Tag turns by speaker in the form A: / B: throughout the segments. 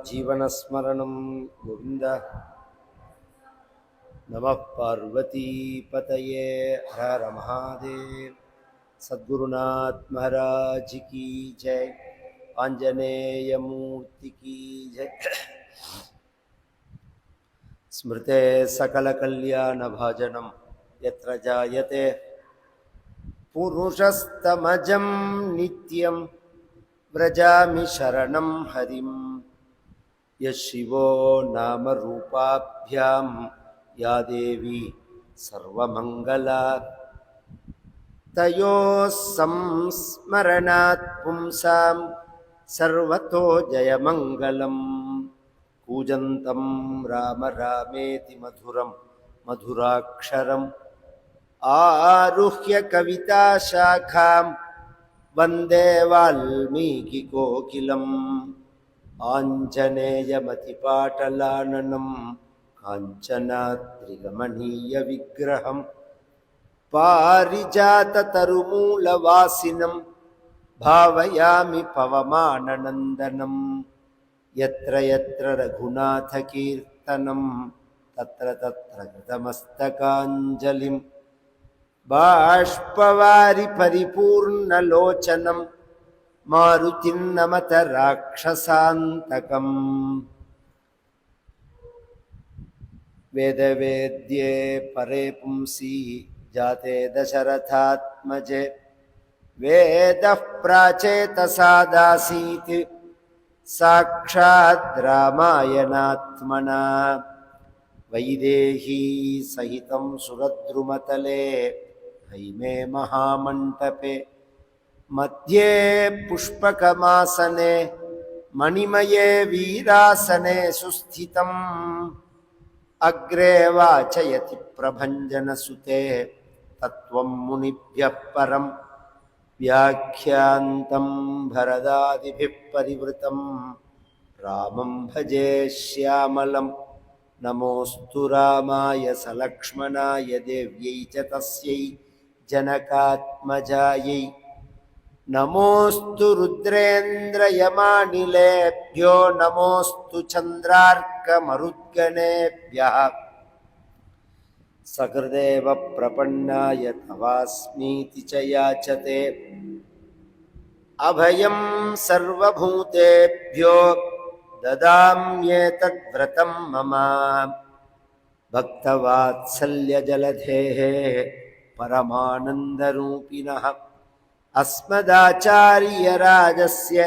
A: जीवनस्मरणं गोविन्द। नमः पार्वतीपतये हर हर महादेव। सद्गुरुनाथ महाराज की जय। आंजनेय मूर्ति की जय। स्मृते सकल कल्याण भाजनम यत्र जायते पुरुषस्तमजं नित्यं व्रजामि शरणं हरिं। यः शिवो नाम रूपाभ्यां या देवी सर्वमङ्गला तयोः संस्मरणात् पुंसां सर्वतो जयमङ्गलम्। कूजन्तं राम रामेति मधुरं मधुराक्षरम् आरुह्य कविताशाखां वन्दे वाल्मीकिकोकिलम्। आञ्जनेयमतिपाटलाननं काञ्चनाद्रिगमनीयविग्रहं पारिजाततरुमूलवासिनं भावयामि पवमाननन्दनं। यत्र यत्र रघुनाथकीर्तनं तत्र तत्र कृतमस्तकाञ्जलिं बाष्पवारि परिपूर्णलोचनं मारुतिं नमत राक्षसान्तकम्। वेदवेद्ये परे पुंसी जाते दशरथात्मजे वेदः प्राचेतसादासीत् साक्षात् रामायणात्मना। वैदेही सहितं सुरद्रुमतले हैमे महामण्टपे मध्ये पुष्पकमासने मणिमये वीरासने सुस्थितम्। अग्रे वाचयति प्रभञ्जनसुते तत्त्वं मुनिभ्यः परं व्याख्यान्तं भरदादिभिः परिवृतं रामं भजे श्यामलं। नमोऽस्तु रामाय सलक्ष्मणाय देव्यै च तस्यै जनकात्मजायै। नमोऽस्तु रुद्रेन्द्रयमानिलेभ्यो नमोऽस्तु चन्द्रार्कमरुद्गणेभ्यः। सकृदेव प्रपन्नाय तवास्मीति च याचते अभयं सर्वभूतेभ्यो ददाम्येतद्व्रतं मम। भक्तवात्सल्यजलधेः परमानन्दरूपिणः अस्मदाचार्यराजस्य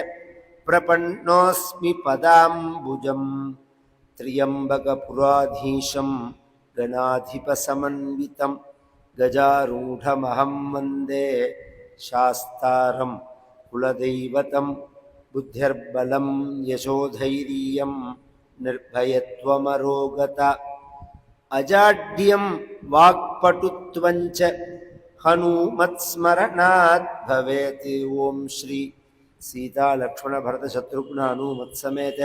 A: प्रपन्नोऽस्मि पदाम्बुजं। त्र्यम्बकपुराधीशं गणाधिपसमन्वितं गजारूढमहं वन्दे शास्तारं कुलदैवतं। बुद्धिर्बलं यशोधैर्यं निर्भयत्वमरोगता अजाड्यं वाक्पटुत्वञ्च हनुमत्स्मरणात् भवेत्। ओम श्री सीता लक्ष्मण भरत शत्रुघ्न हनुमत् समेत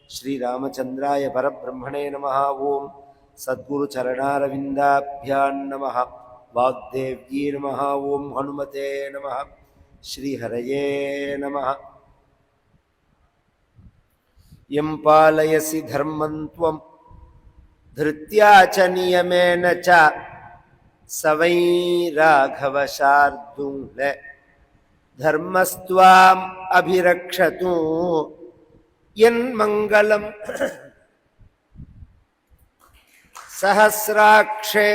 A: श्री रामचंद्राय परब्रह्मणे नमः। ओम सद्गुरु चरणारविंदाभ्यां नमः। वाग्देव्यै नमः। ओम हनुमते नमः। श्री हरये नमः। यं पालयसि धर्मं त्वं धृत्या च नियमेन च स वै राघव शार्दूल धर्मस्त्वाम् अभिरक्षतु। यन्मङ्गलं सहस्राक्षे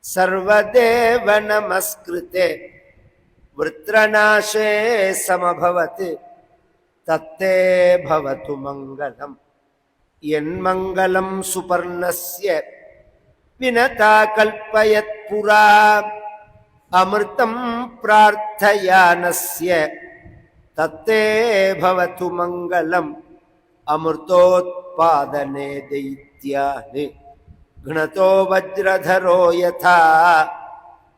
A: सर्वदेव नमस्कृते वृत्रनाशे समभवत् तत्ते भवतु मङ्गलम्। यन्मङ्गलं सुपर्णस्य विनता कल्पयत्पुरा अमृतं प्रार्थयानस्य तत्ते भवतु मङ्गलम्। अमृतोत्पादने दैत्यानि घ्नतो वज्रधरो यथा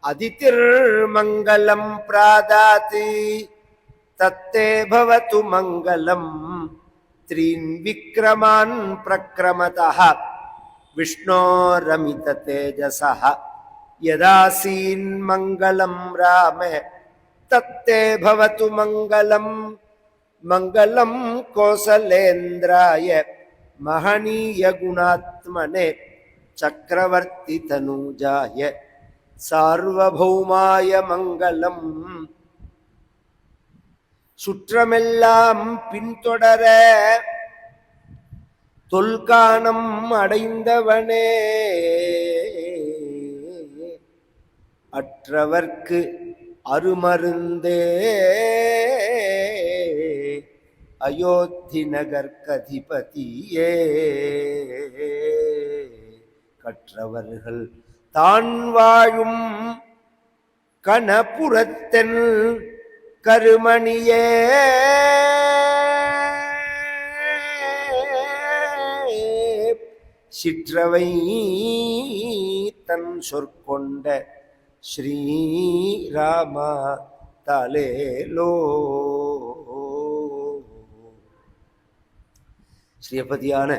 A: अदितिर्मङ्गलं प्रादाति तत्ते भवतु मङ्गलम्। त्रीन् विक्रमान् प्रक्रमतः विष्णोरमित तेजसः यदासीन्मङ्गलं रामे तत्ते भवतु मङ्गलम्। மங்களம் கோசலேந்திராய மகனீய குணாத்மனே சக்கரவர்த்தி தனூஜாய சார்வபௌமாய மங்களம். சுற்றமெல்லாம் பின்தொடர தொல்கானம் அடைந்தவனே அற்றவர்க்கு அருமருந்தே அயோத்தி நகர்கதிபதியே. கற்றவர்கள் தான் வாழும் கணபுரத்தன் கருமணியே சிற்றவை தன் சொற்கொண்ட ஸ்ரீராமா தலேலோ. ஸ்ரீபதியான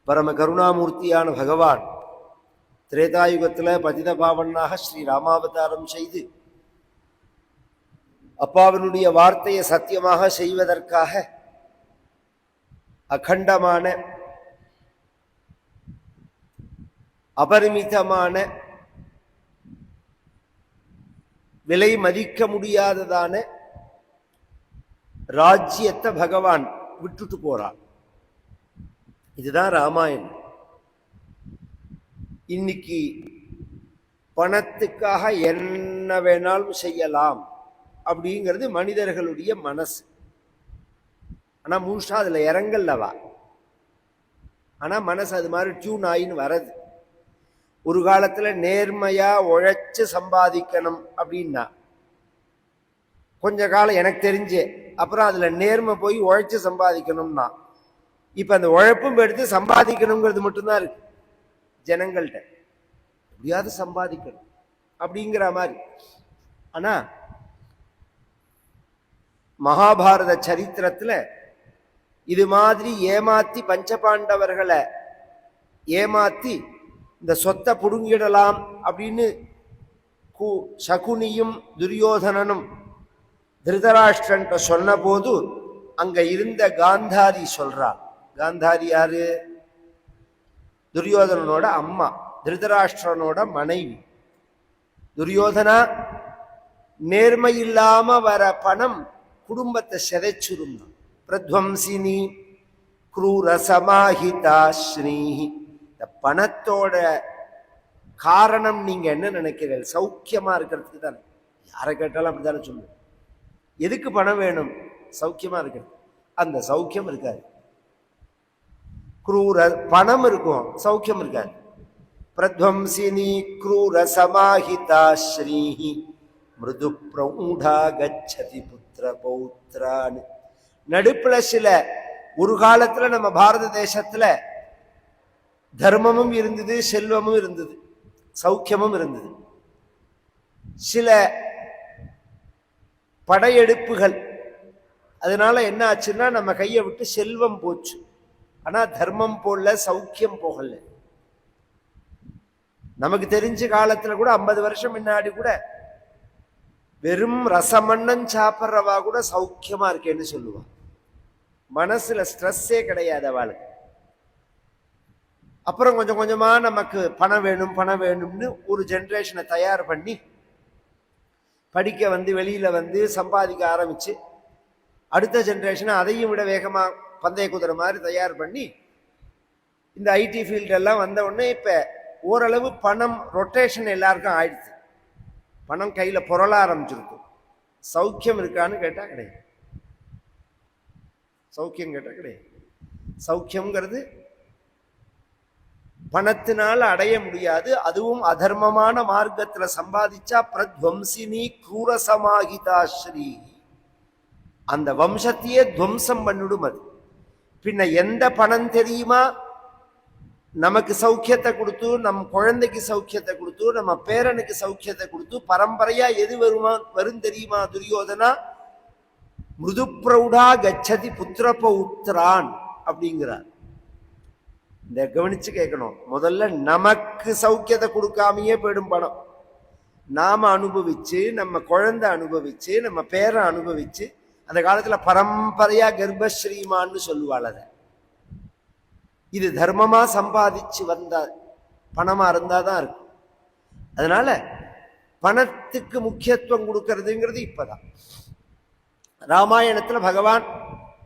A: பரம கருணாமூர்த்தியான பகவான் திரேதாயுகத்தில் பதித பாவனாக ஸ்ரீ ராமாவதாரம் செய்து அப்பாவினுடைய வார்த்தையை சத்தியமாக செய்வதற்காக அகண்டமான அபரிமிதமான விலை மதிக்க முடியாததான ராஜ்யத்தை பகவான் விட்டுட்டு போறான். இதுதான் ராமாயணம். இன்னைக்கு பணத்துக்காக என்ன வேணாலும் செய்யலாம் அப்படிங்கிறது மனிதர்களுடைய மனசு. ஆனா முழுசா அதுல இறங்கல்லவா. ஆனா மனசு அது மாதிரி டியூன் ஆயின்னு வரது. ஒரு காலத்துல நேர்மையா உழைச்சு சம்பாதிக்கணும் அப்படின்னா கொஞ்ச காலம் எனக்கு தெரிஞ்சு அப்புறம் அதுல நேர்மை போய் உழைச்சு சம்பாதிக்கணும்னா இப்ப அந்த உழைப்பும் எடுத்து சம்பாதிக்கணுங்கிறது மட்டும்தான் இருக்கு ஜனங்கள்கிட்ட. எப்படியாவது சம்பாதிக்கணும் அப்படிங்கிற மாதிரி. ஆனா மகாபாரத சரித்திரத்துல இது மாதிரி ஏமாத்தி பஞ்சபாண்டவர்களை ஏமாத்தி இந்த சொத்தை புடுங்கிடலாம் அப்படின்னு சகுனியும் துரியோதனனும் திருதராஷ்டிரன் சொன்ன போது அங்க இருந்த காந்தாரி சொல்றார். காந்தாரி யாரு? துரியோதனனோட அம்மா, திருதராஷ்டிரனோட மனைவி. துரியோதனா, நேர்மை இல்லாம வர பணம் குடும்பத்தை சிதைச்சுரும். பிரத்வம்சினி க்ரூர சமாஹிதா ஸ்ரீஹி. இந்த பணத்தோட காரணம் நீங்க என்ன நினைக்கிறீர்கள்? சௌக்கியமா இருக்கிறதுக்கு தானே. யாரை கேட்டாலும் அப்படித்தானே சொல்லுங்க. எதுக்கு பணம் வேணும்? சௌக்கியமா இருக்கிறது. அந்த சௌக்கியம் இருக்காது. க்ரூர பணம் இருக்கும், சௌக்கியம் இருக்காது. பிரத்வம்சினி க்ரூர சமாஹிதா ஸ்ரீஹி மிருது பிரௌடா கச்சதி புத்திர பௌத்ரான். நடுப்புல சில ஒரு காலத்துல நம்ம பாரத தேசத்துல தர்மமும் இருந்தது, செல்வமும் இருந்தது, சௌக்கியமும் இருந்தது. சில படையெடுப்புகள் அதனால என்ன ஆச்சுன்னா நம்ம கையை விட்டு செல்வம் போச்சு. ஆனா தர்மம் போல, சௌக்கியம் போகல. நமக்கு தெரிஞ்ச காலத்துல கூட 50 வருஷம் முன்னாடி கூட வெறும் ரசமண்ணன் சாப்பிட்றவா கூட சௌக்கியமா இருக்கேன்னு சொல்லுவா. மனசுல ஸ்ட்ரெஸ்ஸே கிடையாது அவளுக்கு. அப்புறம் கொஞ்சம் கொஞ்சமா நமக்கு பணம் வேணும் பணம் வேணும்னு ஒரு ஜென்ரேஷனை தயார் பண்ணி படிக்க வந்து வெளியில வந்து சம்பாதிக்க ஆரம்பிச்சு அடுத்த ஜென்ரேஷனை அதையும் விட வேகமா பந்தய குதிரை மாதிரி தயார் பண்ணி இந்த ஐடி ஃபீல்டெல்லாம் வந்த உடனே இப்ப ஓரளவு பணம் ரொட்டேஷன் எல்லாருக்கும் ஆயிடுச்சு. பணம் கையில புரள ஆரம்பிச்சிருக்கும். சௌக்கியம் இருக்கான்னு கேட்டா கிடையாது. சௌக்கியம் கேட்டா கிடையாது. சௌக்கியம்ங்கிறது பணத்தினால அடைய முடியாது. அதுவும் அதர்மமான மார்க்கத்துல சம்பாதிச்சா பிரத்வம்சினி க்ரூரசமாகிதா ஸ்ரீ. அந்த வம்சத்தையே துவம்சம் பண்ணிடும் அது. பின்ன எந்த பணம் தெரியுமா நமக்கு சௌக்கியத்தை கொடுத்து, நம் குழந்தைக்கு சௌக்கியத்தை கொடுத்து, நம்ம பேரனுக்கு சௌக்கியத்தை கொடுத்து, பரம்பரையா எது வரும் தெரியுமா? துரியோதனா மிருது பிரௌடா கச்சதி புத்திர பௌத்ரான் அப்படிங்கிறார். இந்த கவனிச்சு கேட்கணும். முதல்ல நமக்கு சௌக்கியத்தை கொடுக்காமையே போயிடும் பணம். நாம அனுபவிச்சு, நம்ம குழந்தை அனுபவிச்சு, நம்ம பேரை அனுபவிச்சு, அந்த காலத்துல பரம்பரையா கர்ப்பஸ்ரீமான்னு சொல்லுவாள். அத இது தர்மமா சம்பாதிச்சு வந்த பணமா இருந்தாதான் இருக்கும். அதனால பணத்துக்கு முக்கியத்துவம் கொடுக்கறதுங்கிறது இப்பதான். ராமாயணத்துல பகவான்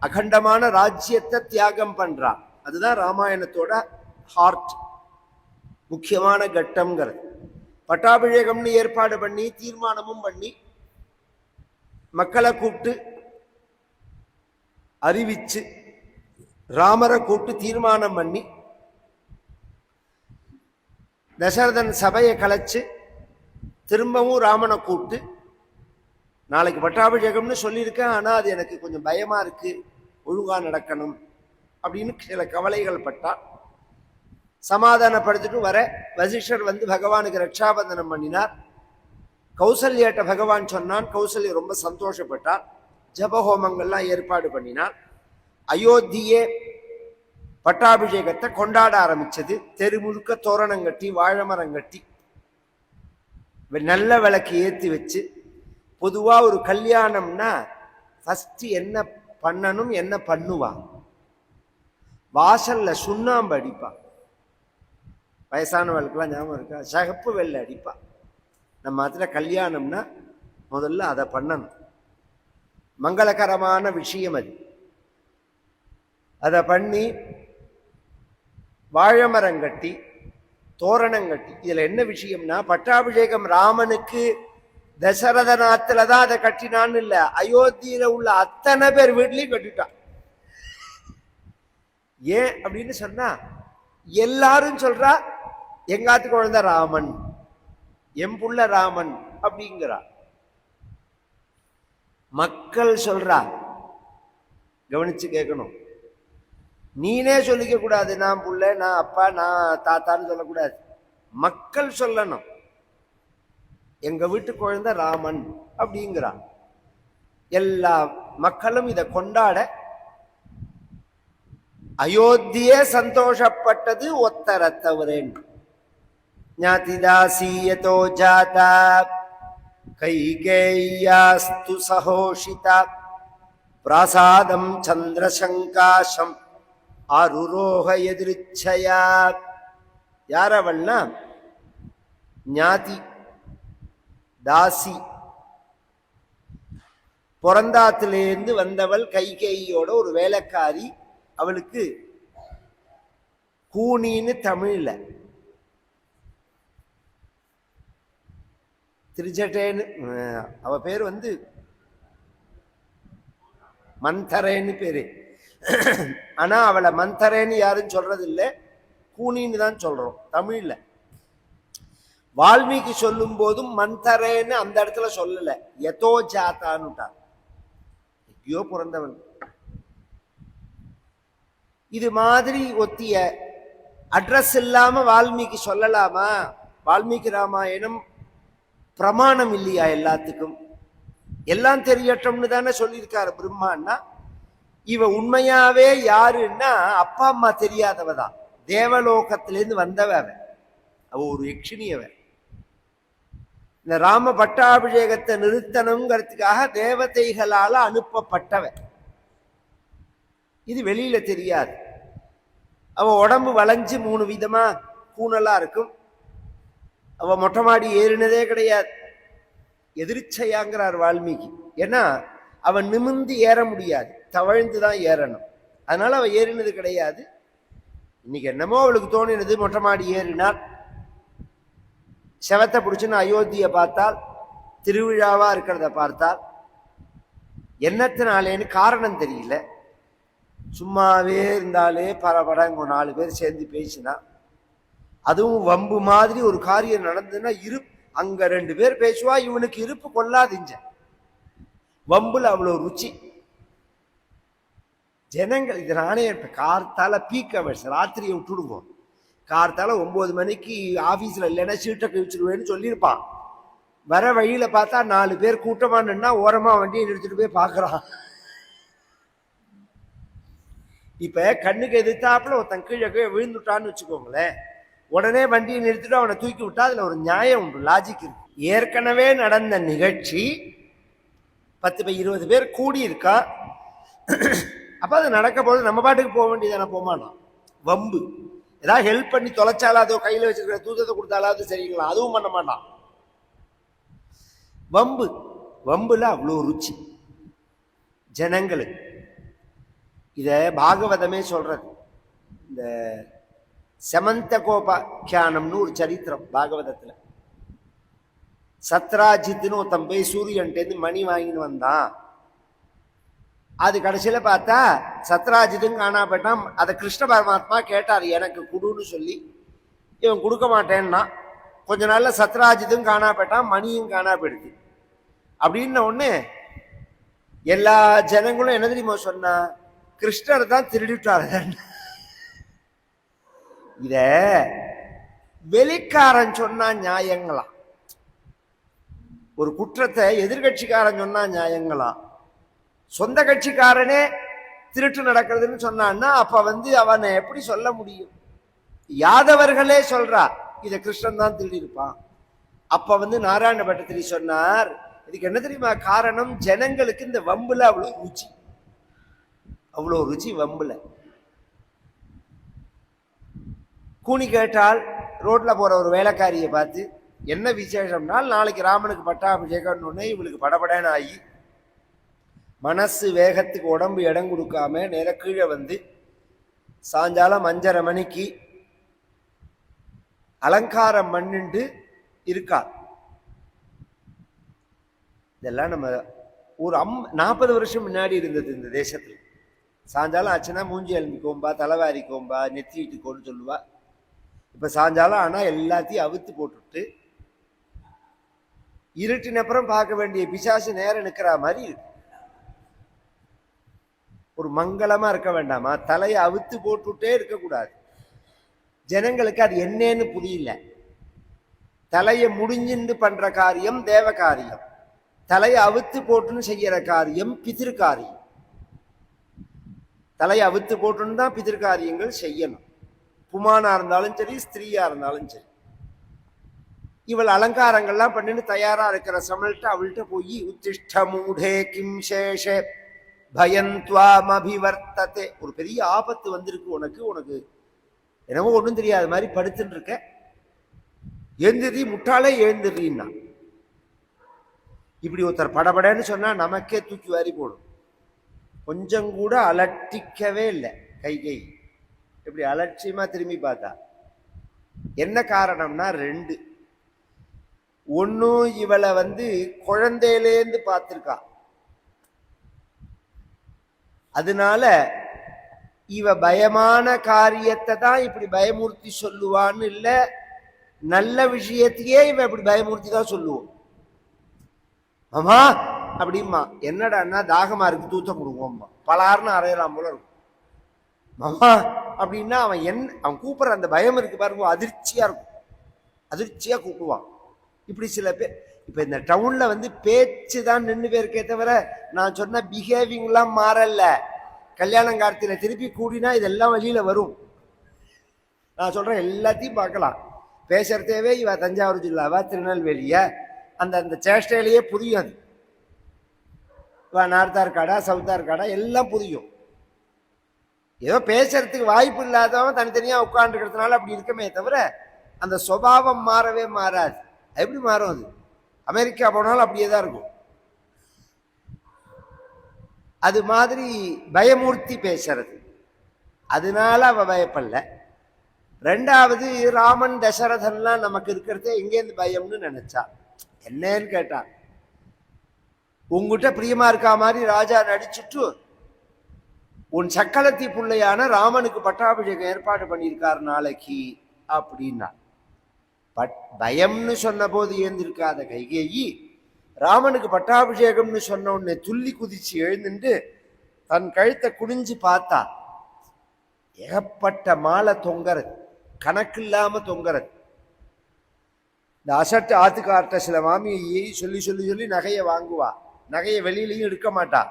A: அகண்டமான ராஜ்யத்தை தியாகம் பண்றான். அதுதான் ராமாயணத்தோட ஹார்ட், முக்கியமான கட்டம்ங்கிறது. பட்டாபிஷேகம்னு ஏற்பாடு பண்ணி தீர்மானமும் பண்ணி மக்களை கூப்பிட்டு அறிவிச்சு ராமரை கூப்பிட்டு தீர்மானம் பண்ணி தசரதன் சபையை கலைச்சு திரும்பவும் ராமனை கூப்பிட்டு நாளைக்கு பட்டாபிஷேகம்னு சொல்லியிருக்கேன், ஆனா அது எனக்கு கொஞ்சம் பயமா இருக்கு, ஒழுங்கா நடக்கணும் அப்படின்னு சில கவலைகள் பட்டான். சமாதானப்படுத்திட்டு வர வசிஷ்டர் வந்து பகவானுக்கு ரட்சாபந்தனம் பண்ணினார். கௌசல்யாட்ட பகவான் சொன்னான். கௌசல்யா ரொம்ப சந்தோஷப்பட்டார். ஜபஹோமங்கள்லாம் ஏற்பாடு பண்ணினார். அயோத்தியே பட்டாபிஷேகத்தை கொண்டாட ஆரம்பிச்சது. தெரு முழுக்க தோரணம் கட்டி வாழைமரம் கட்டி நல்ல விளக்கு ஏற்றி வச்சு. பொதுவா ஒரு கல்யாணம்னா ஃபர்ஸ்ட் என்ன பண்ணணும், என்ன பண்ணுவா? வாசல்ல சுண்ணாம்பு அடிப்பா. வயசானவர்களுக்கெல்லாம் ஞாபகம் இருக்கா? சகப்பு வெள்ளை அடிப்பா. நம்ம அதுல கல்யாணம்னா முதல்ல அதை பண்ணணும். மங்களகரமான விஷயம் அது. அதை பண்ணி வாழைமரம் கட்டி தோரணம் கட்டி. இதுல என்ன விஷயம்னா, பட்டாபிஷேகம் ராமனுக்கு தசரதநாத்துல தான் அதை கட்டினான்னு இல்ல, அயோத்தியில உள்ள அத்தனை பேர் வீட்லயும் கட்டிட்டான். ஏன் அப்படின்னு சொன்னா, எல்லாரும் சொல்றா எங்காத்து குழந்தை ராமன், எம் புள்ள ராமன் அப்படிங்கிறா. மக்கள் சொல்றா. கவனிச்சு கேட்கணும். நீனே சொல்லிக்க கூடாது, நான் புள்ள, நான் அப்பா, நான் தாத்தான்னு சொல்லக்கூடாது. மக்கள் சொல்லணும் எங்க வீட்டு குழந்தை ராமன் அப்படிங்கிறான். எல்லா மக்களும் இதை கொண்டாட அயோத்தியே சந்தோஷப்பட்டது. ஒத்தர தவறேன் ஞாதிதாசீயதோ ஜாதா கைகேயாஸ்து சஹோஷிதா பிராசாதம் சந்திரசங்காசம் ஆருரோக எதிர்ச்சயா. யாரவள்னா ஞாதி, தாசி, பிறந்தாத்திலேருந்து வந்தவள், கைகேயோட ஒரு வேலைக்காரி. அவளுக்கு கூனின்னு தமிழ்ல, திருச்சட்டேன்னு அவ பேர் வந்து மந்தரேன்னு பேரு. ஆனா அவளை மந்தரேன்னு யாரும் சொல்றது இல்லை, கூனின்னு தான் சொல்றோம் தமிழ்ல. வால்மீகி சொல்லும் போதும் மந்தரேன்னு அந்த இடத்துல சொல்லல, எதோ ஜாத்தான்னுட்டார். எங்கேயோ பிறந்தவன். இது மாதிரி ஒத்திய அட்ரஸ் இல்லாம வால்மீகி சொல்லலாமா? வால்மீகி ராமாயணம் பிரமாணம் இல்லையா? எல்லாத்துக்கும் எல்லாம் தெரியட்டம்னு தானே சொல்லியிருக்காரு பிரம்மான்னா. இவ உண்மையாவே யாருன்னா அப்பா அம்மா தெரியாதவதான், தேவலோகத்திலேருந்து வந்தவ. அவ ஒரு யக்ஷினியவ. இந்த ராம பட்டாபிஷேகத்தை நிறுத்தணுங்கிறதுக்காக தேவதைகளால அனுப்பப்பட்டவ. இது வெளியில தெரியாது. அவ உடம்பு வளைஞ்சு 3 விதமா கூணலா இருக்கும். அவ மொட்டை மாடி ஏறினதே கிடையாது. எதிர்ச்சையாங்கிறார் வால்மீகி. ஏன்னா அவன் நிமிர்ந்து ஏற முடியாது, தவழ்ந்துதான் ஏறணும். அதனால அவ ஏறினது கிடையாது. இன்னைக்கு என்னமோ அவளுக்கு தோணினது, மொட்டை மாடி ஏறினாள். செவத்தை பிடிச்சுன்னு அயோத்தியை பார்த்தால், திருவிழாவா இருக்கிறத பார்த்தால், என்னத்தினாலேன்னு காரணம் தெரியல. சும்மாவே இருந்தாலே பரபடங்க 4 பேர் சேர்ந்து பேசினா, அதுவும் வம்பு மாதிரி ஒரு காரியம் நடந்ததுன்னா அங்க 2 பேர் பேசுவா, இவனுக்கு இருப்பு கொள்ளாதிஞ்ச. வம்புல அவ்வளவு ருச்சி. ஜனங்கள் இது நானே கார்த்தால பீக் அவர்ஸ், ராத்திரியை விட்டுடுவோம். கார்த்தால 9 மணிக்கு ஆபீஸ்ல இல்லைன்னா சீட்டை கழிச்சிருவேன்னு சொல்லியிருப்பான். வர வழியில பார்த்தா 4 பேர் கூட்டமா நின்னா ஓரமா வண்டியை நிறுத்திட்டு போய் பாக்குறான். இப்ப கண்ணுக்கு எதிர்த்தாப்புல ஒருத்தன் கீழே விழுந்துட்டான்னு வச்சுக்கோங்களேன், உடனே வண்டியை நிறுத்திட்டு அவனை தூக்கி விட்டா அதுல ஒரு நியாயம் உண்டு, லாஜிக் இருக்கு. ஏற்கனவே நடந்த நிகழ்ச்சி 10 20 பேர் கூடி இருக்கா. அப்ப அது நடக்க போது நம்ம பாட்டுக்கு போக வேண்டியதான, போமானா வம்பு. ஏதாவது ஹெல்ப் பண்ணி தொலைச்சாலாதோ கையில வச்சிருக்கிற தூதத்தை கொடுத்தாலாவது சரிங்களா, அதுவும் பண்ண மாட்டான். வம்பு. வம்புல அவ்வளோ ருச்சி ஜனங்களுக்கு. இத பாகவதமே சொல்றது. இந்த சமந்த கோபாக்கியானம்னு ஒரு சரித்திரம் பாகவதத்துல. சத்ராஜித்னு ஒருத்தன் போய் சூரியன்ட்டு மணி வாங்கின்னு வந்தான். அது கடைசியில பார்த்தா சத்ராஜித்தும் காணா போயிட்டான். அதை கிருஷ்ண பரமாத்மா கேட்டார், எனக்கு குடுன்னு சொல்லி. இவன் கொடுக்க மாட்டேன்னா கொஞ்ச நாள்ல சத்ராஜித்தும் காணா போயிட்டான், மணியும் காணா போயிடுது. அப்படின்ன உடனே எல்லா ஜனங்களும் என்ன தெரியுமா சொன்னா, கிருஷ்ணர் தான் திருடிட்டாரு. இத வெளிக்காரன் சொன்னா நியாயங்களாம், ஒரு குற்றத்தை எதிர்கட்சிக்காரன் சொன்னா நியாயங்களாம், சொந்த கட்சிக்காரனே திருட்டு நடக்கிறதுன்னு சொன்னான்னா அப்ப அவனை எப்படி சொல்ல முடியும்? யாதவர்களே சொல்றா இத கிருஷ்ணன் தான் திருடி இருப்பான். அப்ப நாராயண பட்டத்திரி சொன்னார், இதுக்கு என்ன தெரியுமா காரணம்? ஜனங்களுக்கு இந்த வம்புல அவ்வளவு ருச்சி, அவ்வளவு ருச்சி வம்புல. கூனி கேட்டால் ரோட்ல போற ஒரு வேலைக்காரியை பார்த்து என்ன விசேஷம்னால், நாளைக்கு ராமனுக்கு பட்டாபிஷேகம்னு இவளுக்கு படபடன்னு ஆகி மனசு வேகத்துக்கு உடம்பு இடம் கொடுக்காம நேர கீழே சாயங்காலம் 5:30 மணிக்கு அலங்காரம் பண்ணிண்டு இருக்கா. இதெல்லாம் நம்ம ஒரு 40 வருஷம் முன்னாடி இருந்தது இந்த தேசத்துல. சாயங்காலம் ஆச்சுன்னா மூஞ்சி எழுந்திக்கோம்பா, தலைவாரிக்கோம்பா, நெத்திட்டுக்கோன்னு சொல்லுவா. இப்ப சாயங்காலம் ஆனா எல்லாத்தையும் அவுத்து போட்டுட்டு இருட்டின அப்புறம் பார்க்க வேண்டிய பிசாசு நேரம் நிற்கிற மாதிரி இருக்கு. ஒரு மங்களமா இருக்க வேண்டாமா? தலையை அவுத்து போட்டுட்டே இருக்கக்கூடாது. ஜனங்களுக்கு அது என்னன்னு புரியல. தலையை முடிஞ்சுன்னு பண்ற காரியம் தேவ காரியம், தலையை அவுத்து போட்டுன்னு செய்யற காரியம் பிதிரு காரியம். தலையை அவுத்து போட்டுன்னு தான் பிதிரு காரியங்கள் செய்யணும். புமானா இருந்தாலும் சரி, ஸ்திரீயா இருந்தாலும் சரி. இவள் அலங்காரங்கள்லாம் பண்ணின்னு தயாரா இருக்கிற சமல்கிட்ட அவள்கிட்ட போய், உத்திஷ்ட மூடே கிம் சேஷ பயந்த்வாம் அபிவர்த்ததே, ஒரு பெரிய ஆபத்து வந்திருக்கு உனக்கு, உனக்கு என்னவோ ஒன்றும் தெரியாத மாதிரி படுத்துட்டு இருக்க, எழுந்திரி முட்டாளே எழுந்திரின்னா. இப்படி ஒருத்தர் படபடன்னு சொன்னா நமக்கே தூக்கி வாரி போடும். கொஞ்சம் கூட அலட்டிக்கவே இல்லை. கை இப்படி அலட்சியமா திரும்பி பார்த்தா என்ன காரணம்னா 2. ஒன்னும் இவளை குழந்தையிலேந்து பார்த்திருக்கா, அதனால இவ பயமான காரியத்தை தான் இப்படி பயமூர்த்தி சொல்லுவான்னு இல்ல, நல்ல விஷயத்தையே இவ இப்படி பயமூர்த்தி தான் சொல்லுவோம். அம்மா அப்படிமா, என்னடான்னா தாகமா இருக்கு தூத்தம் கொடுங்கம்மா, பலார்னு அறையலாம் போல இருக்கும். மாமா அப்படின்னா அவன் கூப்பிடுற அந்த பயம் இருக்கு பாருங்க, அதிர்ச்சியா இருக்கும், அதிர்ச்சியா கூப்பிடுவான். இப்படி சில பேர் இப்ப இந்த டவுன்ல பேச்சு தான் நின்று பேருக்கே தவிர நான் சொன்ன பிஹேவிங்லாம் மாறல. கல்யாணம் கார்த்தியில திருப்பி கூடினா இதெல்லாம் வழியில வரும். நான் சொல்றேன் எல்லாத்தையும் பார்க்கலாம். பேசுறதேவே இவ தஞ்சாவூர் ஜில்லாவா திருநெல்வேலியா அந்த அந்த சேஷ்டையிலேயே புரியும். அது இவ நார்த்தார்காடா சவுத்தார்காடா எல்லாம் புரியும். ஏதோ பேசுறதுக்கு வாய்ப்பு இல்லாதவன் தனித்தனியா உட்கார்ந்துக்கிறதுனால அப்படி இருக்கமே தவிர அந்த சுபாவம் மாறவே மாறாது. எப்படி மாறும்? அது அமெரிக்கா போனாலும் அப்படியே தான் இருக்கும். அது மாதிரி பயமூர்த்தி பேசுறது, அதனால அவ பயப்படல. 2வது, ராமன் தசரதன்லாம் நமக்கு இருக்கிறதே எங்கேருந்து பயம்னு நினைச்சா. என்னன்னு கேட்டான், உங்ககிட்ட பிரியமா இருக்கா மாதிரி ராஜா நடிச்சுட்டு உன் சக்கலத்தி பிள்ளையான ராமனுக்கு பட்டாபிஷேகம் ஏற்பாடு பண்ணியிருக்கார் நாளைக்கு அப்படின்னா. பயம்னு சொன்ன போது ஏந்திருக்காத கைகேயி ராமனுக்கு பட்டாபிஷேகம்னு சொன்ன உடனே துள்ளி குதிச்சு எழுந்துட்டு தன் கழுத்தை குடிஞ்சு பார்த்தா ஏகப்பட்ட மாலை தொங்கறது, கணக்கு இல்லாம தொங்கறது. இந்த அசட்டு ஆத்துக்கார்ட்ட சில மாமியை சொல்லி சொல்லி சொல்லி நகையை வாங்குவா, நகையை வெளியிலையும் எடுக்க மாட்டா.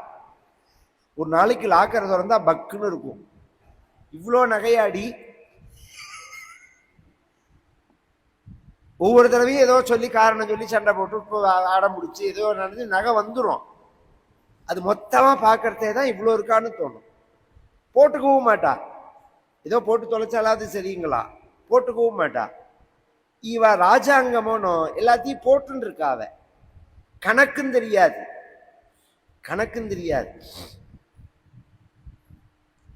A: ஒரு நாளைக்கு லாக்கரை திறந்தா பக்குன்னு இருக்கும். இவ்வளோ நகையாடி ஒவ்வொரு தடவையும் ஏதோ சொல்லி காரணம் சொல்லி சண்டை போட்டு அடம் முடிச்சு ஏதோ நடந்து நகை வந்துடும். அது மொத்தமா பார்க்கறதே தான் இவ்வளோ இருக்கான்னு தோணும். போட்டுக்கவும் மாட்டா. ஏதோ போட்டு தொலைச்சாலாவது சரிங்களா, போட்டுக்கவும் மாட்டா. இவ ராஜாங்கமோனோ எல்லாத்தையும் போட்டுன்னு இருக்காவ. கணக்கும் தெரியாது, கணக்கும் தெரியாது.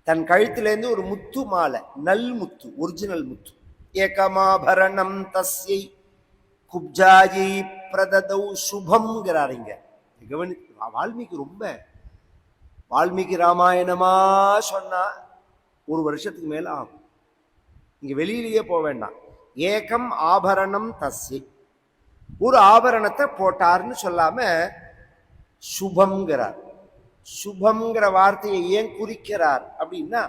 A: தன் கழுத்திலேருந்து ஒரு முத்து மாலை, நல் முத்து, ஒரிஜினல் முத்து. ஏகமாபரணம் தஸ்யை குப்ஜாயை பிரததௌ சுபம்ங்கிறாருங்க. கவனி, வால்மீகி ரொம்ப, வால்மீகி ராமாயணமா சொன்னா ஒரு வருஷத்துக்கு மேல ஆகும். இங்க வெளியிலேயே போக வேண்டாம். ஏகம் ஆபரணம் தஸ்யை, ஒரு ஆபரணத்தை போட்டார்னு சொல்லாம சுபம்ங்கிறார். சுபம்ங்கிற வார்த்தையை ஏன் குறிக்கிறார் அப்படின்னா,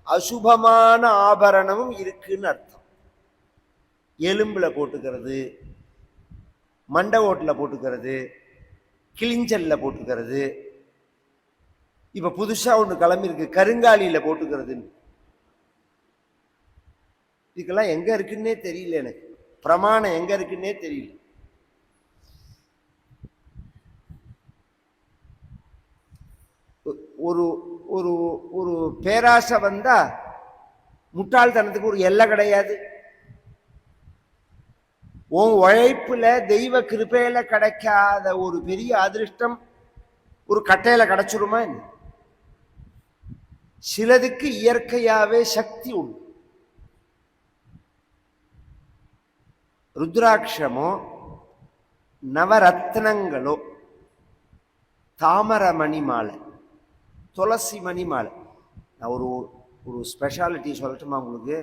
A: அசுபமான ஆபரணமும் இருக்குன்னு அர்த்தம். எலும்புல போட்டுக்கிறது, மண்டை ஓட்டுல போட்டுக்கிறது, கிளிஞ்சல்ல போட்டுக்கிறது. இப்ப புதுசா ஒண்ணு கிளம்பி இருக்கு, கருங்காலியில போட்டுக்கிறதுன்னு. இதுக்கெல்லாம் எங்க இருக்குன்னே தெரியல, எனக்கு பிரமாணம் எங்க இருக்குன்னே தெரியல. ஒரு ஒரு ஒரு பேராசை வந்தா முட்டாள்தனத்துக்கு ஒரு எல்லை கிடையாது. உன் உழைப்புல தெய்வ கிருபையில கிடைக்காத ஒரு பெரிய அதிர்ஷ்டம் ஒரு கட்டையில கிடைச்சிருமா என்ன? சிலதுக்கு இயற்கையாவே சக்தி உண்டு. ருத்ராட்சமோ நவரத்னங்களோ, தாமரமணி மாலை, துளசி மணி மாலை. நான் ஒரு ஒரு ஸ்பெஷாலிட்டி சொல்லட்டுமா உங்களுக்கு?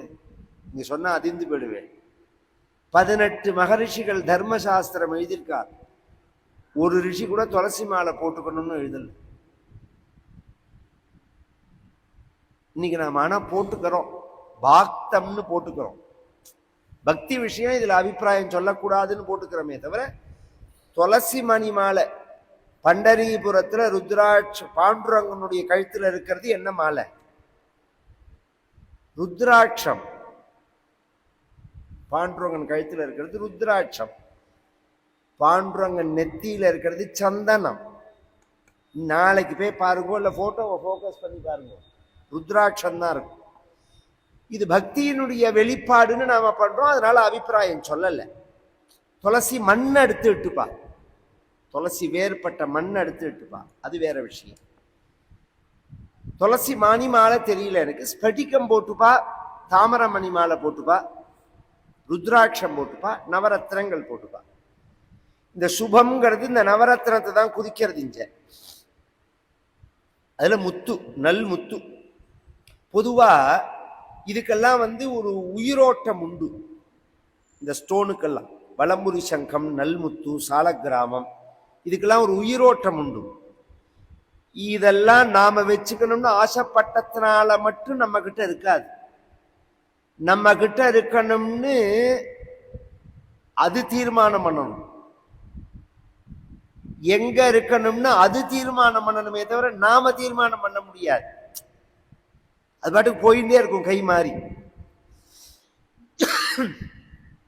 A: நீங்க சொன்னா அதிர்ந்து போயிடுவேன். 18 மகரிஷிகள் தர்மசாஸ்திரம் எழுதியிருக்கார். ஒரு ரிஷி கூட துளசி மாலை போட்டுக்கணும்னு எழுதல. இன்னைக்கு நாம ஆனா போட்டுக்கிறோம், பாக்தம்னு போட்டுக்கிறோம். பக்தி விஷயம் இதுல அபிப்பிராயம் சொல்லக்கூடாதுன்னு போட்டுக்கிறோமே தவிர, துளசி மணி மாலை பண்டரிபுரத்துல ருத்ராட்ச பாண்டுரங்கனுடைய கழுத்துல இருக்கிறது என்ன மாலை? ருத்ராட்சம். பாண்டுரங்கன் கழுத்துல இருக்கிறது ருத்ராட்சம். பாண்டுரங்கன் நெத்தியில இருக்கிறது சந்தனம். நாளைக்கு போய் பாருங்க, இல்ல போட்டோவை போக்கஸ் பண்ணி பாருங்க, ருத்ராட்சம் தான் இருக்கும். இது பக்தியினுடைய வெளிப்பாடுன்னு நாம பண்றோம், அதனால அபிப்பிராயம் சொல்லல. துளசி மண் எடுத்து விட்டுப்பா, துளசி வேறுபட்ட மண் எடுத்து விட்டுப்பா, அது வேற விஷயம். துளசி மணி மாலை தெரியல எனக்கு, ஸ்படிகம் போட்டுப்பா, தாமரமணி மாலை போட்டுப்பா, ருத்ராட்சம் போட்டுப்பா, நவரத்னங்கள் போட்டுப்பா. இந்த சுபம்ங்கிறது இந்த நவரத்னத்தை தான் குறிக்கிறது. இங்க அதுல முத்து, நல் முத்து. பொதுவா இதுக்கெல்லாம் ஒரு உயிரோட்டம் உண்டு. இந்த ஸ்டோனுக்கெல்லாம் வலம்புரி சங்கம், நல்முத்து, சாலக்கிராமம், இதுக்கெல்லாம் ஒரு உயிரோட்டம் உண்டு. இதெல்லாம் நாம வச்சுக்கணும்னு ஆசைப்பட்டதுனால மட்டும் நம்ம கிட்ட இருக்காது. நம்ம கிட்ட இருக்கணும்னு அது தீர்மானம் பண்ணணும். எங்க இருக்கணும்னு அது தீர்மானம் பண்ணணுமே தவிர நாம தீர்மானம் பண்ண முடியாது. அது பாட்டுக்கு போயிட்டே இருக்கும் கை மாறி.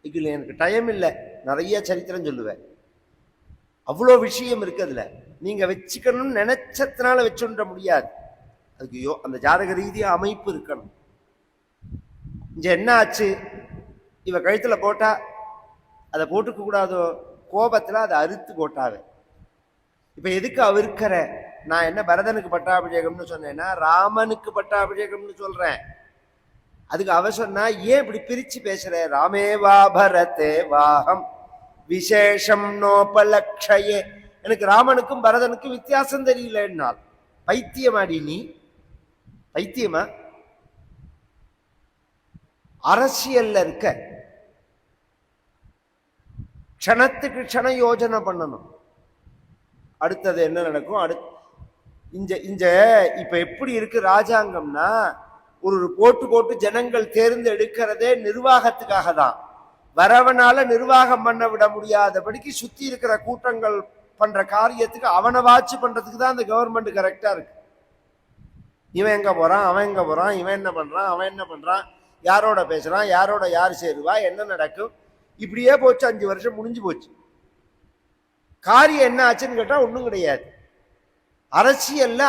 A: இதுல எனக்கு டைம் இல்லை, நிறைய சரித்திரம் சொல்லுவேன். அவ்வளோ விஷயம் இருக்கு அதுல. நீங்க வச்சுக்கணும்னு நினைச்சதுனால வச்சுட முடியாது. அதுக்கு அந்த ஜாதக ரீதியா அமைப்பு இருக்கணும். இங்க என்ன ஆச்சு, இவ கழுத்துல போட்டா அதை போட்டுக்க கூடாதோ கோபத்துல அதை அறுத்து போட்டாவே. இப்ப எதுக்கு அவிர்க்கிற? நான் என்ன பரதனுக்கு பட்டாபிஷேகம்னு சொன்னேன்னா ராமனுக்கு பட்டாபிஷேகம்னு சொல்றேன். அதுக்கு அவ சொன்னா, ஏன் இப்படி பிரிச்சு பேசுற? ராமேவா பரதே வாகம் விசேஷம் நோபலக்ஷயே. எனக்கு ராமனுக்கும் பரதனுக்கும் வித்தியாசம் தெரியலன்னால் பைத்தியமாடி நீ? பைத்தியமா? அரசியல்ல இருக்க க்ஷணத்துக்கு க்ஷண யோஜனை பண்ணணும். அடுத்தது என்ன நடக்கும்? இப்ப எப்படி இருக்கு ராஜாங்கம்னா, ஒரு போட்டு ஜனங்கள் தேர்ந்தெடுக்கிறதே நிர்வாகத்துக்காக தான். வரவனால நிர்வாகம் பண்ண விட முடியாதபடிக்கு சுத்தி இருக்கிற கூட்டங்கள் பண்ற காரியத்துக்கு அவனை வாட்ச் பண்றதுக்கு தான் அந்த கவர்மெண்ட் கரெக்டா இருக்கு. இவன் எங்க போறான், அவன் எங்க போறான், இவன் என்ன பண்றான், அவன் என்ன பண்றான், யாரோட பேசுறான், யாரோட யார் சேருவா, என்ன நடக்கும், இப்படியே போச்சு. 5 வருஷம் முடிஞ்சு போச்சு. காரியம் என்ன ஆச்சுன்னு கேட்டா ஒன்றும் கிடையாது. அரசியல்ல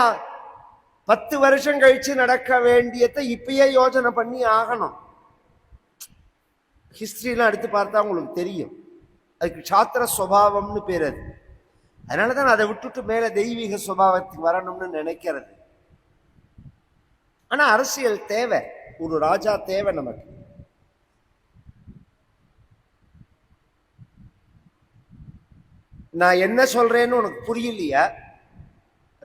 A: 10 வருஷம் கழிச்சு நடக்க வேண்டியதை இப்பயே யோசனை பண்ணி ஆகணும். ஹிஸ்டரியெல்லாம் எடுத்து பார்த்தா உங்களுக்கு தெரியும். அதுக்கு சாத்திர சுபாவம்னு பேர். அது அதனாலதான் அதை விட்டுட்டு மேல தெய்வீக சுபாவத்துக்கு வரணும்னு நினைக்கிறது. ஆனா அரசியல் தேவை, ஒரு ராஜா தேவை நமக்கு. நான் என்ன சொல்றேன்னு உனக்கு புரியலையா?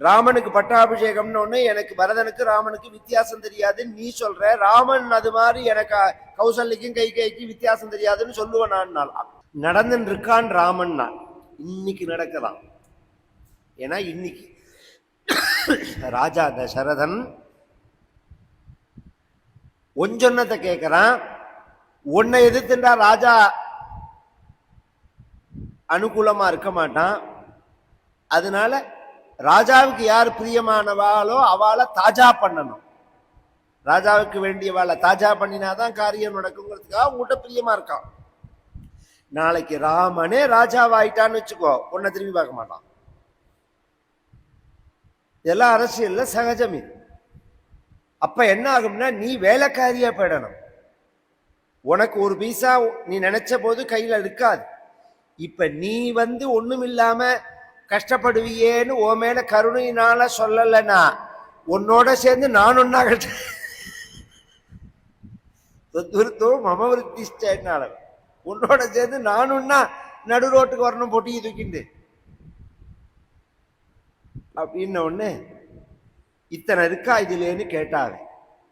A: ராமனுக்கு பட்டாபிஷேகம்னு ஒண்ணு, எனக்கு பரதனுக்கு ராமனுக்கு வித்தியாசம் தெரியாதுன்னு நீ சொல்ற. ராமன் அது மாதிரி எனக்கு கௌசல்யக்கும் கைகேயிக்கும் வித்தியாசம் தெரியாதுன்னு சொல்லுவேன் நான். நடந்துன்னு இருக்கான் ராமன். நான் இன்னைக்கு நடக்கலாம். ஏன்னா இன்னைக்கு ராஜா தசரதன் ஒஞ்சொன்னத்தை கேட்கிறான். உன்னை எதிர்த்துண்டா ராஜா அனுகூலமா இருக்க மாட்டான். அதனால ராஜாவுக்கு யார் பிரியமானவாளோ அவளை தாஜா பண்ணணும். ராஜாவுக்கு வேண்டியவாளை தாஜா பண்ணினாதான் காரியம் நடக்குங்கிறதுக்காக உங்கள்கிட்ட பிரியமா இருக்கான். நாளைக்கு ராமனே ராஜாவாயிட்டான்னு வச்சுக்கோ, உன்னை திரும்பி பார்க்க மாட்டான். இதெல்லாம் அரசியல்ல சகஜம். இது அப்ப என்ன ஆகும்னா, நீ வேலைக்காரியா போயிடணும். உனக்கு ஒரு பைசா நீ நினைச்ச போது கையில இருக்காது. இப்ப நீ ஒண்ணும் இல்லாம கஷ்டப்படுவியேன்னு ஓ மேல கருணையினால சொல்லலைன்னா, உன்னோட சேர்ந்து நான் ஒன்னா மமவிருத்திஷ்டால உன்னோட சேர்ந்து நான் ஒன்னா நடு ரோட்டுக்கு வரணும் போட்டி தூக்கிண்டு அப்படின்ன ஒண்ணு. இத்தனை இருக்கா இதுலேன்னு கேட்டாவே,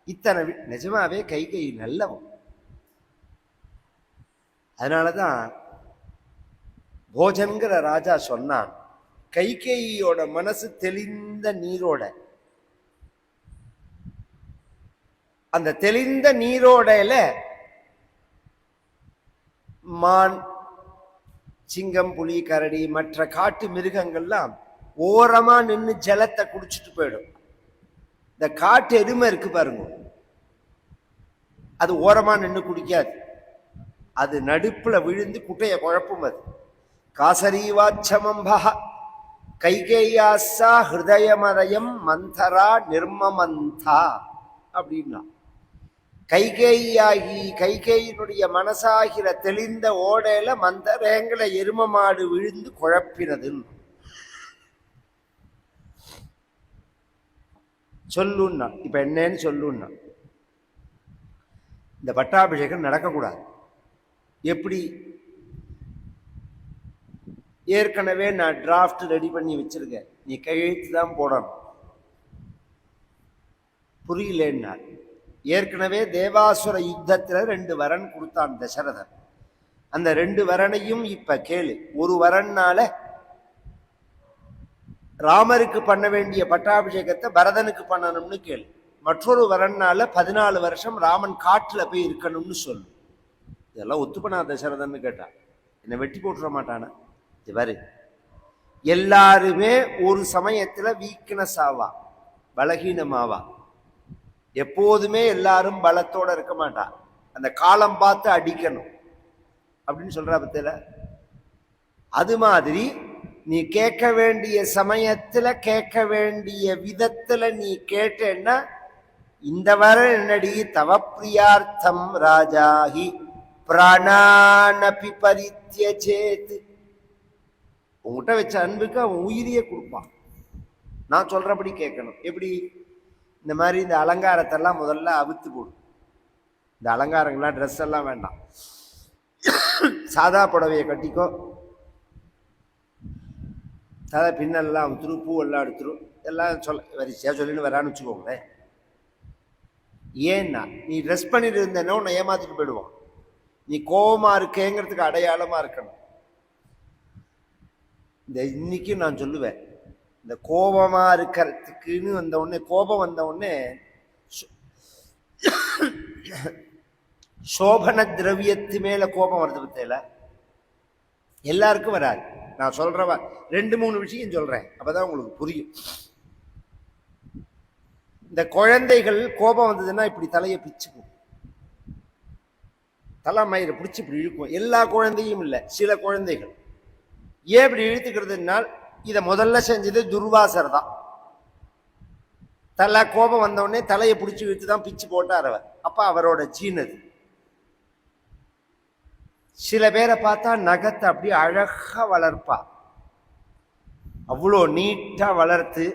A: இத்தனை நிஜமாவே கை நல்லவன். அதனாலதான் போஜன்கிற ராஜா சொன்னான், கைகேயியோட மனசு தெளிந்த நீரோட. அந்த தெளிந்த நீரோடையில மான், சிங்கம், புலி, கரடி மற்ற காட்டு மிருகங்கள்லாம் ஓரமா நின்று ஜலத்தை குடிச்சிட்டு போயிடும். இந்த காட்டு எருமை இருக்கு பாருங்க, அது ஓரமா நின்று குடிக்காது. அது நடுப்புல விழுந்து குட்டைய குழப்பும். அது காசரீவாச்சமம்பா கைகேயாசா ஹிருதயமதயம் மந்தரா நிர்மமந்தா அப்படின்னா, கைகேயாகி கைகேயினுடைய மனசாகிற தெளிந்த ஓடையில மந்தரங்களை எரும மாடு விழுந்து குழப்பினதுன்னு சொல்லுன்னா. இப்ப என்னன்னு சொல்லுன்னா, இந்த பட்டாபிஷேகம் நடக்கக்கூடாது. எப்படி? ஏற்கனவே நான் டிராஃப்ட் ரெடி பண்ணி வச்சிருக்கேன், நீ கையெழுத்து தான் போடணும். புரியலன்னா, ஏற்கனவே தேவாசுர யுத்தத்துல 2 வரன் கொடுத்தான் தசரதன். அந்த 2 வரனையும் இப்ப கேளு. ஒரு வரன்னால ராமருக்கு பண்ண வேண்டிய பட்டாபிஷேகத்தை பரதனுக்கு பண்ணணும்னு கேளு. மற்றொரு வரன்னால 14 வருஷம் ராமன் காட்டுல போய் இருக்கணும்னு சொல்லு. இதெல்லாம் ஒத்துப்பனா தசரதன்னு கேட்டா என்னை வெட்டி போட்டுற மாட்டானா? பாரு, எல்லாருமே ஒரு சமயத்துல வீக்னஸ் ஆவா, பலகீனமாவா. எப்போதுமே எல்லாரும் பலத்தோட இருக்க மாட்டா. அந்த காலம் பார்த்து அடிக்கணும் அப்படின்னு சொல்ற பத்தில. அது மாதிரி நீ கேட்க வேண்டிய சமயத்துல கேட்க வேண்டிய விதத்துல நீ கேட்டேன்னா, இந்த வர என்னடி தவ பிரியார்த்தம் ராஜாஹி பிராணானபி பரித்யஜேத். உங்ககிட்ட வச்ச அன்புக்கு அவன் உயிரியே கொடுப்பான். நான் சொல்றபடி கேட்கணும். எப்படி? இந்த மாதிரி இந்த அலங்காரத்தெல்லாம் முதல்ல அவித்து போடும். இந்த அலங்காரங்கள்லாம் ட்ரெஸ் எல்லாம் வேண்டாம், சாதா புடவையை கட்டிக்கோ. சாதா பின்னெல்லாம் அவுத்துரும், பூவெல்லாம் எடுத்துரும், எல்லாம் வரிசையா சொல்லின்னு வரான்னு வச்சுக்கோங்களேன். ஏன்னா நீ ட்ரெஸ் பண்ணிட்டு இருந்தேன்னா உன்னை ஏமாத்திட்டு போயிடுவான். நீ கோபமா இருக்கேங்கிறதுக்கு அடையாளமா இருக்கணும். இந்த இன்னைக்கு நான் சொல்லுவேன், இந்த கோபமா இருக்கிறதுக்குன்னு வந்த உடனே, கோபம் வந்த உடனே சோபன திரவியத்து மேல கோபம் வருது பத்தியில. எல்லாருக்கும் வராது. நான் சொல்றவ 2-3 விஷயம் சொல்றேன், அப்பதான் உங்களுக்கு புரியும். இந்த குழந்தைகள் கோபம் வந்ததுன்னா இப்படி தலையை பிச்சுக்கும், தலைமயிரை பிடிச்சி இப்படி இழுக்கும். எல்லா குழந்தையும் இல்லை, சில குழந்தைகள். ஏன் இப்படி இழுத்துக்கிறதுனால், இதை முதல்ல செஞ்சது துர்வாசர் தான். தலை கோபம் வந்த உடனே தலையை பிடிச்சி இழுத்து தான் பிச்சு போட்டார் அவர். அப்ப அவரோட ஜீன் அது. சில பேரை பார்த்தா நகத்தை அப்படியே அழகா வளர்ப்பா, அவ்வளோ நீட்டா வளர்த்து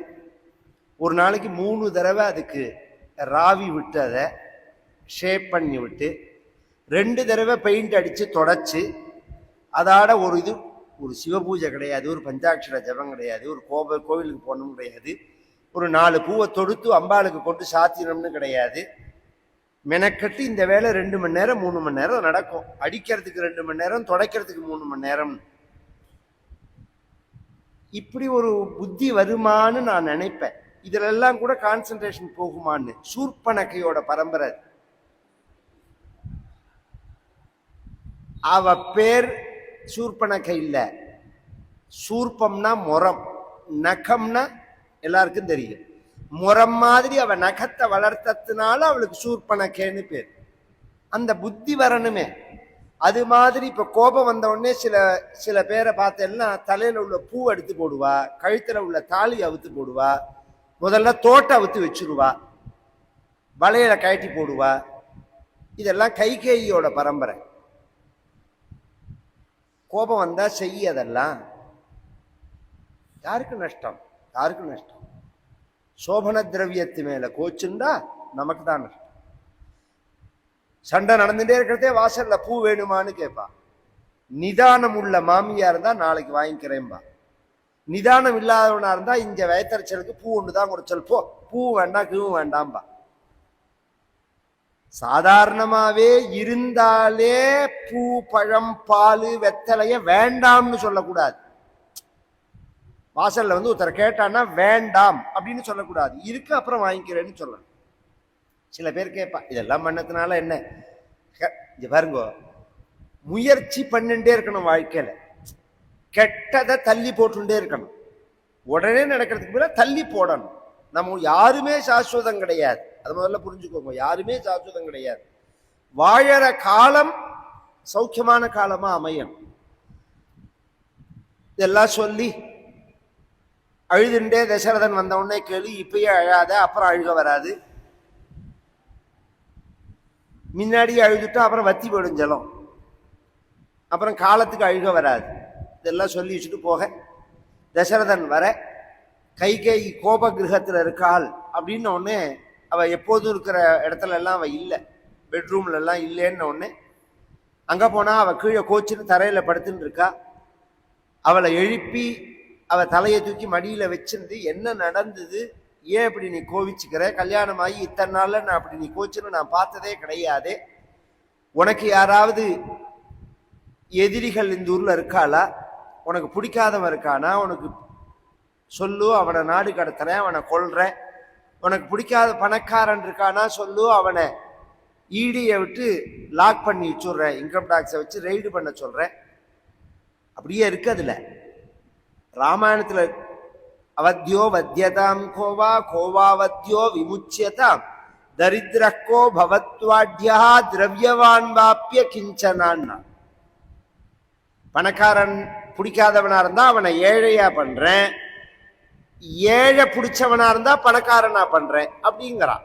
A: ஒரு நாளைக்கு 3 தடவை அதுக்கு ராவி விட்டு அதை ஷேப் பண்ணி விட்டு 2 தடவை பெயிண்ட் அடிச்சு தொடச்சு அதோட ஒரு சிவ பூஜை கிடையாது, ஒரு பஞ்சாட்சர ஜபம் கிடையாது, ஒரு கோவிலுக்கு போகணும் கிடையாது, ஒரு 4 பூவை தொடுத்து அம்பாளுக்கு கொண்டு சாத்திரம்னு கிடையாது. மெனக்கட்டு இந்த வேலை 2 மணி நேரம் 3 மணி நேரம் நடக்கும். அடிக்கிறதுக்கு 2 மணி நேரம், துடைக்கிறதுக்கு 3 மணி நேரம். இப்படி ஒரு புத்தி வருமானு நான் நினைப்பேன். இதுல எல்லாம் கூட கான்சென்ட்ரேஷன் போகுமான்னு. சூர்பனகையோட பரம்பரை. அவ பேர் சூர்பனகை இல்ல, சூர்பம்னா முரம், நகம்னா எல்லாருக்கும் தெரியும். முரம் மாதிரி அவ நகத்தை வளர்த்ததுனால அவளுக்கு சூர்பனகைன்னு பேர். அந்த புத்தி வரணுமே. அது மாதிரி இப்ப கோபம் வந்த உடனே சில பேரை பார்த்தேன்னா தலையில உள்ள பூ எடுத்து போடுவா, கழுத்துல உள்ள தாலி அவுத்து போடுவா, முதல்ல தோட்டை அவுத்து வச்சிருவா, வளையல கழட்டி போடுவா. இதெல்லாம் கைகேயியோட பரம்பரை. கோபம் வந்தா செய்யதெல்லாம் யாருக்கு நஷ்டம்? யாருக்கு நஷ்டம்? சோபன திரவியத்து மேல கோச்சுண்டா நமக்கு தான் நஷ்டம். சண்டை நடந்துட்டே இருக்கிறதே வாசல்ல பூ வேணுமான்னு கேட்பா. நிதானம் உள்ள மாமியா இருந்தா நாளைக்கு வாங்கிக்கிறேன்பா. நிதானம் இல்லாதவனா இருந்தா இங்க வயத்தறிச்சலுக்கு பூ ஒண்ணுதான் குறைச்சல், பூ வேண்டாம் கியூ வேண்டாம்பா. சாதாரணமாவே இருந்தாலே பூ பழம் பால் வெத்தலைய வேண்டாம்னு சொல்லக்கூடாது. வாசல்ல ஒருத்தர் கேட்டான்னா வேண்டாம் அப்படின்னு சொல்லக்கூடாது, இருக்கு அப்புறம் வாங்கிக்கிறேன்னு சொல்லணும். சில பேர் கேட்பா இதெல்லாம் பண்ணதுனால என்ன? பாருங்க, முயற்சி பண்ணிட்டே இருக்கணும் வாழ்க்கையில. கெட்டதை தள்ளி போட்டுட்டே இருக்கணும். உடனே நடக்கிறதுக்கு மேல தள்ளி போடணும். நம்ம யாருமே சாஸ்வதம் கிடையாது, அது முதல்ல புரிஞ்சுக்கோங்க. யாருமே சாஸ்வதம் கிடையாது. வாழற காலம் சௌக்கியமான காலமா அமையணும். இதெல்லாம் சொல்லி அழுதுண்டே தசரதன் வந்த உடனே கேளு, இப்பயே அழாத அப்புறம் அழுக வராது. முன்னாடியே அழுதுட்டா அப்புறம் வத்தி போயிடும் ஜலம், அப்புறம் காலத்துக்கு அழுக வராது. இதெல்லாம் சொல்லி வச்சுட்டு போக தசரதன் வர கைகேயி கோப கிரகத்துல இருக்காள் அப்படின்னு உடனே அவ எப்போதும் இருக்கிற இடத்துல எல்லாம் அவ இல்லை, பெட்ரூம்ல எல்லாம் இல்லைன்னு உடனே அங்க போனா அவ கீழே கோச்சுன்னு தரையில படுத்துன்னு இருக்கா. அவளை எழுப்பி அவ தலையை தூக்கி மடியில வச்சிருந்து என்ன நடந்தது, ஏன் இப்படி நீ கோவிச்சுக்கிற, கல்யாணம் ஆகி இத்தனை நாள்ல நான் அப்படி நீ கோச்சுன்னு நான் பார்த்ததே கிடையாது, உனக்கு யாராவது எதிரிகள் இந்த ஊர்ல இருக்காளா, உனக்கு பிடிக்காதவன் இருக்கானா, உனக்கு சொல்லு அவனை நாடு கடத்துறேன், அவனை கொல்றேன், உனக்கு பிடிக்காத பணக்காரன் இருக்கானா சொல்லு அவனை ஈடியை விட்டு லாக் பண்ணி வச்சுடுறேன், இன்கம் டாக்ஸை வச்சு ரெய்டு பண்ண சொல்றேன். அப்படியே இருக்கு. அதுல ராமாயணத்துல அவத்தியோ வத்தியதாம் கோவா கோவாவத்தியோ விமுச்சியதாம் தரித்திரக்கோ பவத்வாட்யா திரவியவான் வாப்பிய கிஞ்சனான்னா. பணக்காரன் பிடிக்காதவனா இருந்தா அவனை ஏழையா பண்றேன், ஏழை பிடிச்சவனா இருந்தா பணக்காரனா பண்றேன் அப்படிங்கிறான்.